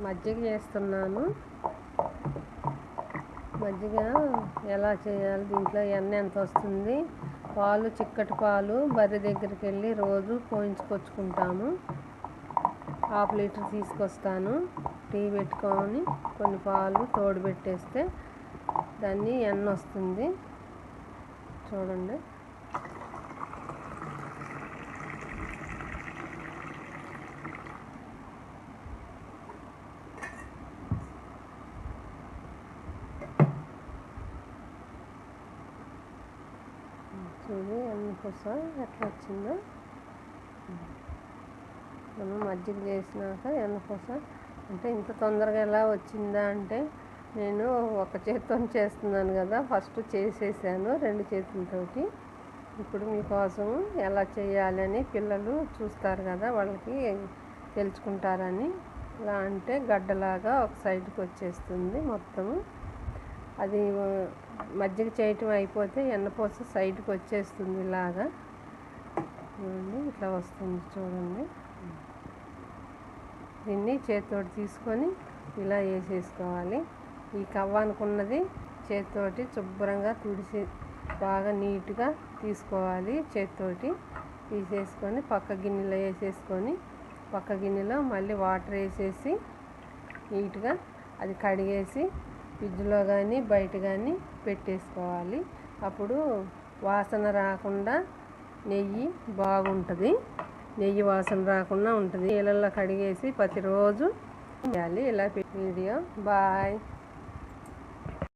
మజ్జిగ చేస్తున్నాను. మజ్జిగ ఎలా చేయాలి, దీంట్లో ఎన్న ఎంత వస్తుంది, పాలు చిక్కటి పాలు బర్రె దగ్గరికి వెళ్ళి రోజు పోయించుకొచ్చుకుంటాము. 1/2 లీటర్ తీసుకొస్తాను. టీ పెట్టుకొని కొన్ని పాలు తోడు పెట్టేస్తే దాన్ని ఎన్న వస్తుంది. చూడండి, చూడు ఎన్న పూస ఎట్లా వచ్చిందో. మనం మజ్జిగ చేసినాక ఎన్న పూస అంటే ఇంత తొందరగా ఎలా వచ్చిందా అంటే, నేను ఒక చేతితో చేస్తున్నాను కదా, ఫస్ట్ చేసేసాను 2 చేతులతోటి. ఇప్పుడు మీకోసం ఎలా చేయాలని పిల్లలు చూస్తారు కదా, వాళ్ళకి తెలుసుకుంటారని. ఇలా అంటే గడ్డలాగా ఒక సైడ్కి వచ్చేస్తుంది మొత్తము. అది మజ్జిగ చేయటం అయిపోతే ఎన్నపూస సైడ్కి వచ్చేస్తుంది. ఇలాగా చూడండి, ఇట్లా వస్తుంది చూడండి. దీన్ని చేతితోటి తీసుకొని ఇలా వేసేసుకోవాలి. ఈ కవ్వానుకున్నది చేతితోటి శుభ్రంగా తుడిసి బాగా నీట్గా తీసుకోవాలి. చేతితోటి తీసేసుకొని పక్క గిన్నెలో వేసేసుకొని, పక్క గిన్నెలో మళ్ళీ వాటర్ వేసేసి నీట్గా అది కడిగేసి ఫ్రిడ్జ్లో కానీ బయట కానీ పెట్టేసుకోవాలి. అప్పుడు వాసన రాకుండా నెయ్యి బాగుంటుంది. నెయ్యి వాసన రాకుండా ఉంటుంది. నీళ్ళల్లో కడిగేసి ప్రతిరోజు చేయాలి. ఇలా వీడియో బాయ్.